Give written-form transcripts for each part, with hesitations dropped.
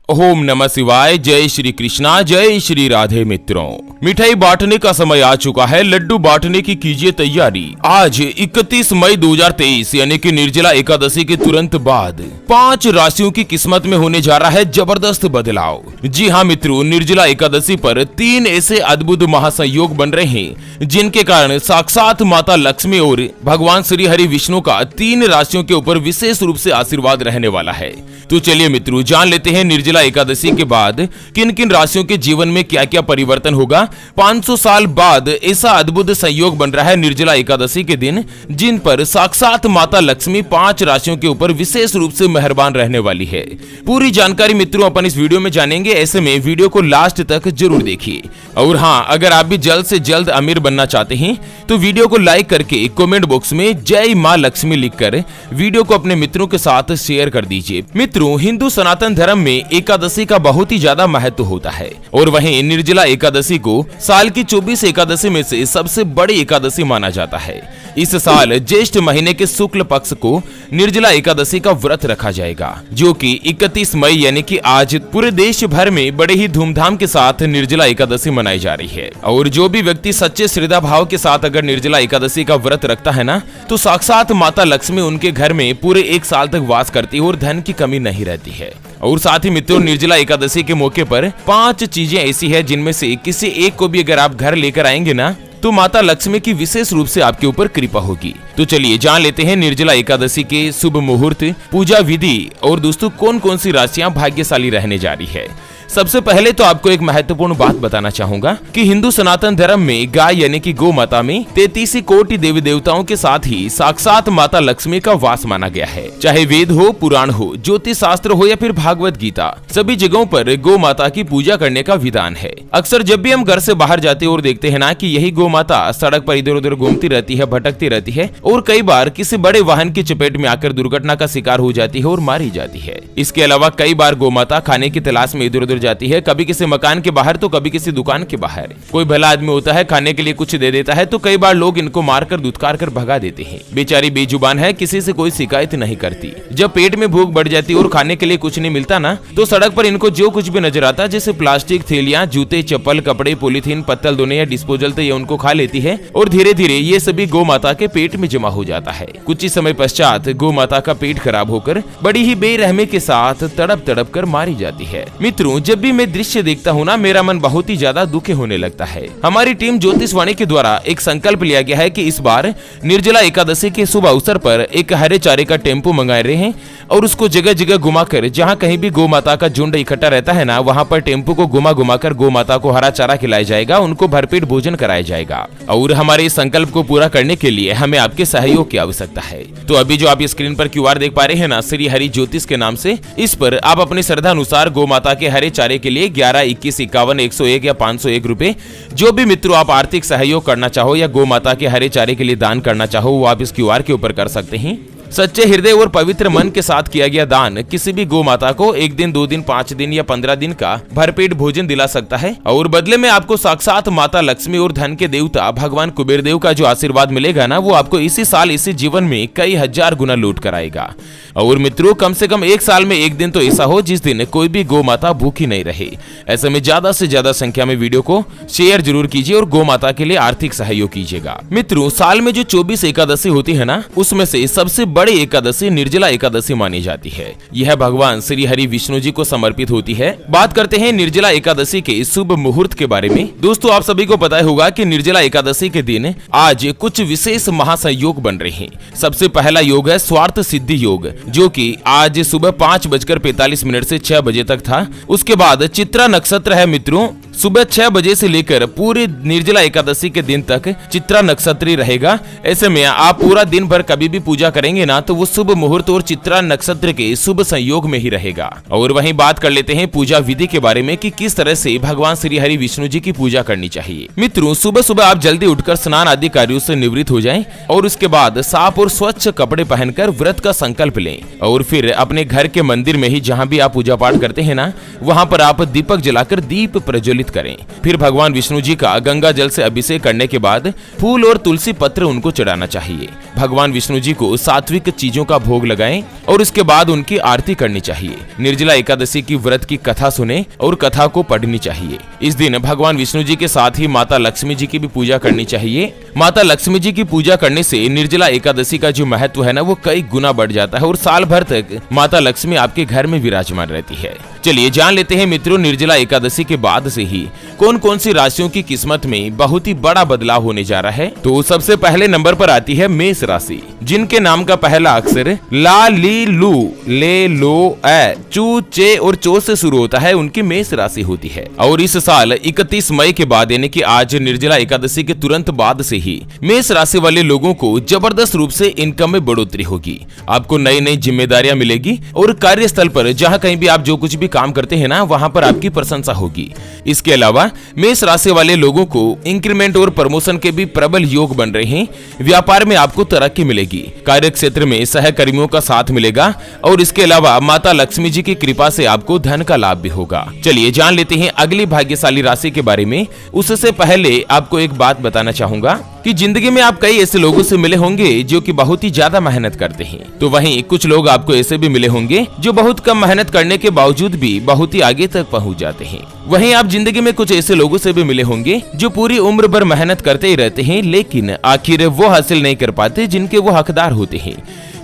ओम नमः शिवाय। जय श्री कृष्णा, जय श्री राधे। मित्रों, मिठाई बांटने का समय आ चुका है। लड्डू बांटने की कीजिए तैयारी। आज 31 मई 2023 यानी कि निर्जला एकादशी के तुरंत बाद 5 राशियों की किस्मत में होने जा रहा है जबरदस्त बदलाव। जी हाँ मित्रों, निर्जला एकादशी पर 3 ऐसे अद्भुत महासंयोग बन रहे हैं जिनके कारण साक्षात माता लक्ष्मी और भगवान श्री हरि विष्णु का 3 राशियों के ऊपर विशेष रूप से आशीर्वाद रहने वाला है। तो चलिए मित्रों, जान लेते हैं निर्जला एकादशी के बाद किन किन राशियों के जीवन में क्या क्या परिवर्तन होगा। 500 साल बाद ऐसा अद्भुत संयोग बन रहा है निर्जला एकादशी के दिन, जिन पर साक्षात माता लक्ष्मी 5 राशियों के ऊपर विशेष रूप से मेहरबान रहने वाली है। पूरी जानकारी मित्रों अपन इस वीडियो में जानेंगे, ऐसे में वीडियो को लास्ट तक जरूर देखिए। और हाँ, अगर आप भी जल्द से जल्द अमीर बनना चाहते हैं तो वीडियो को लाइक करके कमेंट बॉक्स में जय मां लक्ष्मी लिखकर वीडियो को अपने मित्रों के साथ शेयर कर दीजिए। मित्रों, हिंदू सनातन धर्म में एकादशी का बहुत ही ज्यादा महत्व होता है और वहीं निर्जला एकादशी को साल की 24 एकादशी में से सबसे बड़ी एकादशी माना जाता है। इस साल ज्येष्ठ महीने के शुक्ल पक्ष को निर्जला एकादशी का व्रत रखा जाएगा, जो कि 31 मई यानी कि आज पूरे देश भर में बड़े ही धूमधाम के साथ निर्जला एकादशी मनाई जा रही है। और जो भी व्यक्ति सच्चे श्रद्धा भाव के साथ अगर निर्जला एकादशी का व्रत रखता है ना, तो साक्षात माता लक्ष्मी उनके घर में पूरे 1 साल तक वास करती है और धन की कमी नहीं रहती है। और साथ ही मित्रों, निर्जला एकादशी के मौके पर 5 चीजें ऐसी है जिनमें से किसी एक को भी अगर आप घर लेकर आएंगे ना, तो माता लक्ष्मी की विशेष रूप से आपके ऊपर कृपा होगी। तो चलिए जान लेते हैं निर्जला एकादशी के शुभ मुहूर्त, पूजा विधि और दोस्तों कौन कौन सी राशियां भाग्यशाली रहने जा रही है। सबसे पहले तो आपको एक महत्वपूर्ण बात बताना चाहूंगा कि हिंदू सनातन धर्म में गाय यानी कि गौ माता में 33 कोटि देवी देवताओं के साथ ही साक्षात माता लक्ष्मी का वास माना गया है। चाहे वेद हो, पुराण हो, ज्योतिष शास्त्र हो या फिर भागवत गीता, सभी जगहों पर गौ माता की पूजा करने का विधान है। अक्सर जब भी हम घर से बाहर जाते और देखते हैं ना कि यही गौ माता सड़क पर इधर उधर घूमती रहती है, भटकती रहती है और कई बार किसी बड़े वाहन की चपेट में आकर दुर्घटना का शिकार हो जाती है और मारी जाती है। इसके अलावा कई बार गौ माता खाने की तलाश में इधर उधर जाती है, कभी किसी मकान के बाहर तो कभी किसी दुकान के बाहर। कोई भला आदमी होता है, खाने के लिए कुछ दे देता है तो कई बार लोग इनको मारकर दुत्कार कर भगा देते हैं। बेचारी बेजुबान है, किसी से कोई शिकायत नहीं करती। जब पेट में भूख बढ़ जाती है और खाने के लिए कुछ नहीं मिलता ना, तो सड़क पर इनको जो कुछ भी नजर आता, जैसे प्लास्टिक थैलियां, जूते, चप्पल, कपड़े, पॉलीथीन, पत्तल धोने या डिस्पोजल, तो ये उनको खा लेती है और धीरे धीरे ये सभी गौ माता के पेट में जमा हो जाता है। कुछ ही समय पश्चात गौ माता का पेट खराब होकर बड़ी ही बेरहमी के साथ तड़प तड़प कर मारी जाती है। मित्रों, जब भी मैं दृश्य देखता हूँ ना, मेरा मन बहुत ही ज्यादा दुखी होने लगता है। हमारी टीम ज्योतिषवाणी के द्वारा एक संकल्प लिया गया है कि इस बार निर्जला एकादशी के शुभ अवसर पर एक हरे चारे का टेम्पो मंगाए रहे हैं और उसको जगह जगह घुमाकर, जहाँ कहीं भी गौ माता का झुंड इकट्ठा रहता है ना, वहाँ पर टेम्पो को घुमा घुमाकर गौ माता को हरा चारा खिलाया जाएगा, उनको भरपेट भोजन कराया जाएगा। और हमारे इस संकल्प को पूरा करने के लिए हमें आपके सहयोग की आवश्यकता है। तो अभी जो आप स्क्रीन पर QR देख पा रहे हैं ना, श्री हरि ज्योतिष के नाम से, इस पर आप अपनी श्रद्धा अनुसार गौ माता के हरे चारे के लिए 11, 21, 51, 101 या 501 रुपए, जो भी मित्रों आप आर्थिक सहयोग करना चाहो या गौ माता के हरे चारे के लिए दान करना चाहो, वो आप इस QR के ऊपर कर सकते हैं। सच्चे हृदय और पवित्र मन के साथ किया गया दान किसी भी गौ माता को 1 दिन, 2 दिन, 5 दिन या 15 दिन का भरपेट भोजन दिला सकता है और बदले में आपको साक्षात माता लक्ष्मी और धन के देवता भगवान कुबेर देव का जो आशीर्वाद मिलेगा ना, वो आपको इसी साल इसी जीवन में कई हजार गुना लूट कर आएगा। और मित्रों, कम से कम 1 साल में 1 दिन तो ऐसा हो जिस दिन कोई भी गौ माता भूखी नहीं रहे। ऐसे में ज्यादा से ज्यादा संख्या में वीडियो को शेयर जरूर कीजिए और गौ माता के लिए आर्थिक सहयोग कीजिएगा। मित्रों, साल में जो 24 एकादशी होती है ना, उसमें से सबसे बड़ी एकादशी निर्जला एकादशी मानी जाती है। यह भगवान श्री हरि विष्णु जी को समर्पित होती है। बात करते हैं निर्जला एकादशी के शुभ मुहूर्त के बारे में। दोस्तों, आप सभी को पता होगा कि निर्जला एकादशी के दिन आज कुछ विशेष महासंयोग बन रहे हैं। सबसे पहला योग है स्वार्थ सिद्धि योग, जो कि आज सुबह 5:45 से 6 बजे तक था। उसके बाद चित्रा नक्षत्र है मित्रों, सुबह 6 बजे से लेकर पूरे निर्जला एकादशी के दिन तक चित्रा नक्षत्र रहेगा। ऐसे में आप पूरा दिन भर कभी भी पूजा करेंगे ना, तो वो शुभ मुहूर्त और चित्रा नक्षत्र के शुभ संयोग में ही रहेगा। और वहीं बात कर लेते हैं पूजा विधि के बारे में कि किस तरह से भगवान श्री हरि विष्णु जी की पूजा करनी चाहिए। मित्रों, सुबह सुबह आप जल्दी उठकर स्नान आदि कार्यों से निवृत्त हो जाएं और उसके बाद साफ और स्वच्छ कपड़े पहनकर व्रत का संकल्प लें और फिर अपने घर के मंदिर में ही, जहाँ भी आप पूजा पाठ करते हैं ना, वहाँ पर आप दीपक जलाकर दीप प्रज्वलित समर्पित करें। फिर भगवान विष्णु जी का गंगा जल से अभिषेक करने के बाद फूल और तुलसी पत्र उनको चढ़ाना चाहिए। भगवान विष्णु जी को सात्विक चीजों का भोग लगाएं और उसके बाद उनकी आरती करनी चाहिए। निर्जला एकादशी की व्रत की कथा सुने और कथा को पढ़नी चाहिए। इस दिन भगवान विष्णु जी के साथ ही माता लक्ष्मी जी की भी पूजा करनी चाहिए। माता लक्ष्मी जी की पूजा करने से निर्जला एकादशी का जो महत्व है ना, वो कई गुना बढ़ जाता है और साल भर तक माता लक्ष्मी आपके घर में विराजमान रहती है। चलिए जान लेते हैं मित्रों, निर्जला एकादशी के बाद से ही कौन कौन सी राशियों की किस्मत में बहुत ही बड़ा बदलाव होने जा रहा है। तो सबसे पहले नंबर पर आती है मेष राशि, जिनके नाम का पहला अक्षर ला, ली, लू, ले, लो, ए, चू, चे और चो से शुरू होता है, उनकी मेष राशि होती है। और इस साल 31 मई के बाद यानी कि आज निर्जला एकादशी के तुरंत बाद से ही मेष राशि वाले लोगों को जबरदस्त रूप से इनकम में बढ़ोतरी होगी। आपको नई नई जिम्मेदारियां मिलेगी और कार्यस्थल पर जहां कहीं भी आप जो कुछ भी काम करते हैं ना, वहां पर आपकी प्रशंसा होगी। इसके अलावा मेष राशि वाले लोगों को इंक्रीमेंट और प्रमोशन के भी प्रबल योग बन रहे हैं। व्यापार में आपको तरक्की मिलेगी, कार्य क्षेत्र में सहकर्मियों का साथ मिलेगा और इसके अलावा माता लक्ष्मी जी की कृपा से आपको धन का लाभ भी होगा। चलिए जान लेते हैं अगली भाग्यशाली राशि के बारे में। उससे पहले आपको एक बात बताना चाहूंगा कि जिंदगी में आप कई ऐसे लोगों से मिले होंगे जो कि बहुत ही ज्यादा मेहनत करते हैं, तो वहीं कुछ लोग आपको ऐसे भी मिले होंगे जो बहुत कम मेहनत करने के बावजूद भी बहुत ही आगे तक पहुंच जाते हैं। वहीं आप जिंदगी में कुछ ऐसे लोगों से भी मिले होंगे जो पूरी उम्र भर मेहनत करते ही रहते हैं, लेकिन आखिर वो हासिल नहीं कर पाते जिनके वो हकदार होते हैं,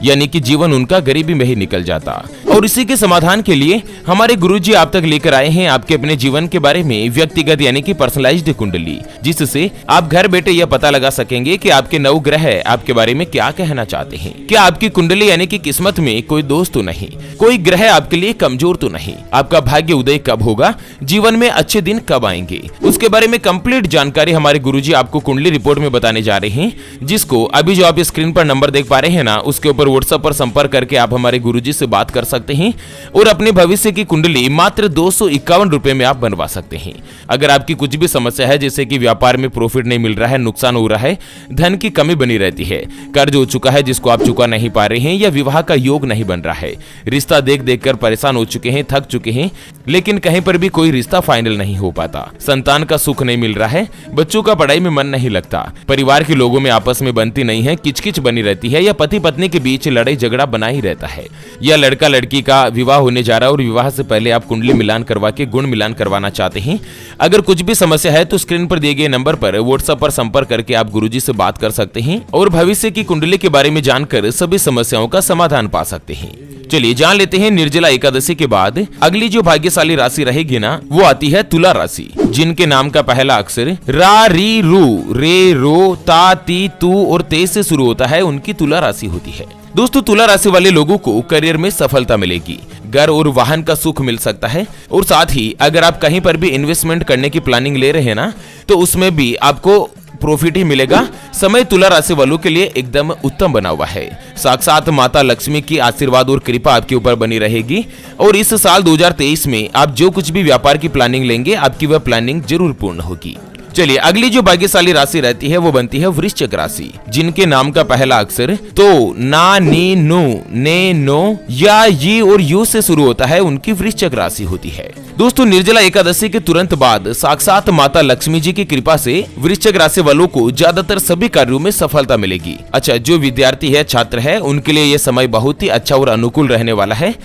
यानी कि जीवन उनका गरीबी में ही निकल जाता। और इसी के समाधान के लिए हमारे गुरुजी आप तक लेकर आए हैं आपके अपने जीवन के बारे में व्यक्तिगत यानी कि पर्सनलाइज्ड कुंडली, जिससे आप घर बैठे यह पता लगा सकेंगे कि आपके 9 ग्रह आपके बारे में क्या कहना चाहते हैं। क्या आपकी कुंडली यानी कि किस्मत में कोई दोष तो नहीं, कोई ग्रह आपके लिए कमजोर तो नहीं, आपका भाग्य उदय कब होगा, जीवन में अच्छे दिन कब आएंगे, उसके बारे में कंप्लीट जानकारी हमारे गुरुजी आपको कुंडली रिपोर्ट में बताने जा रहे हैं, जिसको अभी जो आप स्क्रीन पर नंबर देख पा रहे हैं ना, उसके ऊपर व्हाट्सएप पर संपर्क करके आप हमारे गुरुजी से बात कर सकते हैं और अपने भविष्य की कुंडली मात्र 251 रुपए में आप बनवा सकते हैं। अगर आपकी कुछ भी समस्या है, जैसे कि व्यापार में प्रॉफिट नहीं मिल रहा है, नुकसान हो रहा है, धन की कमी बनी रहती है, कर्ज हो चुका है जिसको आप चुका नहीं पा रहे हैं, या विवाह का योग नहीं बन रहा है, रिश्ता देख देख कर परेशान हो चुके हैं, थक चुके हैं, लेकिन कहीं पर भी कोई रिश्ता फाइनल नहीं हो पाता, संतान का सुख नहीं मिल रहा है, बच्चों का पढ़ाई में मन नहीं लगता, परिवार के लोगों में आपस में बनती नहीं है, किचकिच बनी रहती है, या पति पत्नी के बीच लड़ाई झगड़ा बना ही रहता है, या लड़का लड़की का विवाह होने जा रहा है और विवाह से पहले आप कुंडली मिलान करवा के गुण मिलान करवाना चाहते हैं। अगर कुछ भी समस्या है तो स्क्रीन पर दिए गए नंबर पर व्हाट्सएप पर संपर्क करके आप गुरुजी से बात कर सकते हैं और भविष्य की कुंडली के बारे में जानकर सभी समस्याओं का समाधान पा सकते हैं। चलिए जान लेते हैं निर्जला एकादशी के बाद अगली जो भाग्यशाली राशि रहेगी ना, वो आती है तुला राशि, जिनके नाम का पहला अक्षर रा, री, रू, रे, रो, ता, ती, तू और ते से शुरू होता है, उनकी तुला राशि होती है। दोस्तों, तुला राशि वाले लोगों को करियर में सफलता मिलेगी, घर और वाहन का सुख मिल सकता है और साथ ही अगर आप कहीं पर भी इन्वेस्टमेंट करने की प्लानिंग ले रहे हैं ना, तो उसमें भी आपको प्रॉफिट ही मिलेगा। समय तुला राशि वालों के लिए एकदम उत्तम बना हुआ है। साक्षात माता लक्ष्मी की आशीर्वाद और कृपा आपके ऊपर बनी रहेगी और इस साल 2023 में आप जो कुछ भी व्यापार की प्लानिंग लेंगे, आपकी वह प्लानिंग जरूर पूर्ण होगी। चलिए अगली जो भाग्यशाली राशि रहती है वो बनती है वृश्चिक राशि, जिनके नाम का पहला अक्षर तो, ना, नी, नु, ने, नो, या, ये और यू से शुरू होता है, उनकी वृश्चिक राशि होती है। दोस्तों, निर्जला एकादशी के तुरंत बाद साक्षात माता लक्ष्मी जी की कृपा से वृश्चिक राशि वालों को ज्यादातर सभी कार्यों में सफलता मिलेगी। अच्छा, जो विद्यार्थी है, छात्र है, उनके लिए यह समय बहुत ही अच्छा और अनुकूल रहने वाला है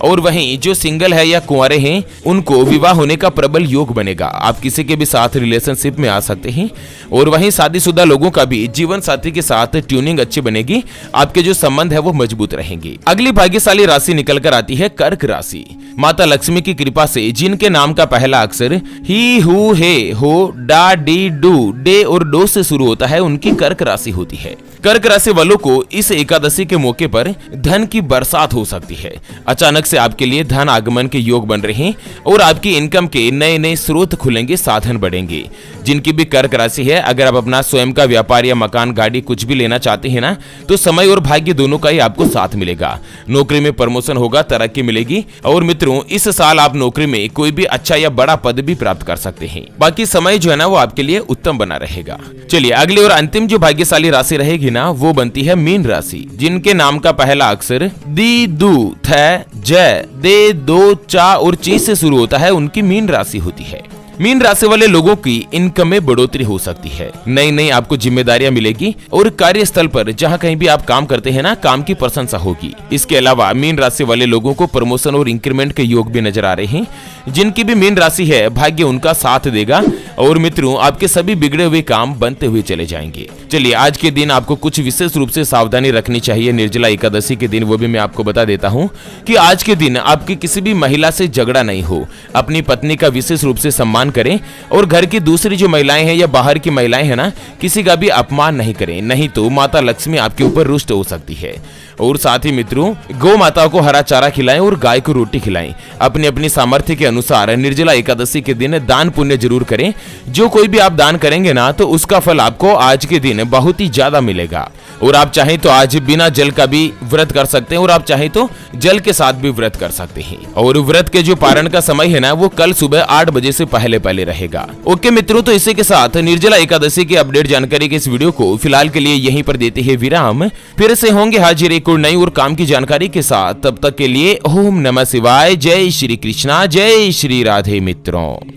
और वहीं जो सिंगल है या कुंवारे हैं, उनको विवाह होने का प्रबल योग बनेगा। आप किसी के भी साथ रिलेशनशिप में आ सकते हैं और वहीं शादीशुदा लोगों का भी जीवन साथी के साथ ट्यूनिंग अच्छी बनेगी, आपके जो संबंध है वो मजबूत रहेंगे। अगली भाग्यशाली राशि निकल कर आती है कर्क राशि। माता लक्ष्मी की कृपा से जिनके नाम का पहला अक्षर ही, हु, हे, हो, डा, डी, डू, डे और डो से शुरू होता है, उनकी कर्क राशि होती है। कर्क राशि वालों को इस एकादशी के मौके पर धन की बरसात हो सकती है। अचानक से आपके लिए धन आगमन के योग बन रहे हैं और आपकी इनकम के नए नए स्रोत खुलेंगे, साधन बढ़ेंगे। जिनकी भी कर्क राशि है, अगर आप अपना स्वयं का व्यापार या मकान, गाड़ी कुछ भी लेना चाहते हैं ना, तो समय और भाग्य दोनों का ही आपको साथ मिलेगा। नौकरी में प्रमोशन होगा, तरक्की मिलेगी और मित्रों, इस साल आप नौकरी में कोई भी अच्छा या बड़ा पद भी प्राप्त कर सकते हैं। बाकी समय जो है ना, वो आपके लिए उत्तम बना रहेगा। चलिए अगली और अंतिम जो भाग्यशाली राशि रहेगी ना, वो बनती है मीन राशि, जिनके नाम का पहला अक्षर दी, दू, थ, ज, दे, दो, चा और ची से शुरू होता है, उनकी मीन राशि होती है। मीन राशि वाले लोगों की इनकम में बढ़ोतरी हो सकती है। नई नई आपको जिम्मेदारियां मिलेगी और कार्यस्थल पर जहां कहीं भी आप काम करते हैं ना, काम की प्रशंसा होगी। इसके अलावा मीन राशि वाले लोगों को प्रमोशन और इंक्रीमेंट के योग भी नजर आ रहे हैं। जिनकी भी मीन राशि है, भाग्य उनका साथ देगा और मित्रों आपके सभी बिगड़े हुए काम बनते हुए चले जाएंगे। चलिए आज के दिन आपको कुछ विशेष रूप से सावधानी रखनी चाहिए निर्जला एकादशी के दिन, वो भी मैं आपको बता देता हूँ कि आज के दिन आपकी किसी भी महिला से झगड़ा नहीं हो। अपनी पत्नी का विशेष रूप से सम्मान करें और घर की दूसरी जो महिलाएं हैं या बाहर की महिलाएं हैं ना, किसी का भी अपमान नहीं करें, नहीं तो माता लक्ष्मी आपके ऊपर रुष्ट हो सकती है। और साथ ही मित्रों गौ माता को हरा चारा खिलाएं और गाय को रोटी खिलाएं। अपनी अपनी सामर्थ्य के अनुसार निर्जला एकादशी के दिन दान पुण्य जरूर करें। जो कोई भी आप दान करेंगे ना, तो उसका फल आपको आज के दिन बहुत ही ज्यादा मिलेगा। और आप चाहें तो आज बिना जल का भी व्रत कर सकते हैं और आप चाहें तो जल के साथ भी व्रत कर सकते हैं। और व्रत के जो पारण का समय है ना, वो कल सुबह 8 बजे से पहले रहेगा। ओके मित्रों, तो इसी के साथ निर्जला एकादशी की अपडेट जानकारी के इस वीडियो को फिलहाल के लिए यहीं पर देते हैं विराम। फिर से होंगे हाजिर एक और नई और काम की जानकारी के साथ। तब तक के लिए ओम नमः शिवाय, जय श्री कृष्णा, जय श्री राधे मित्रों।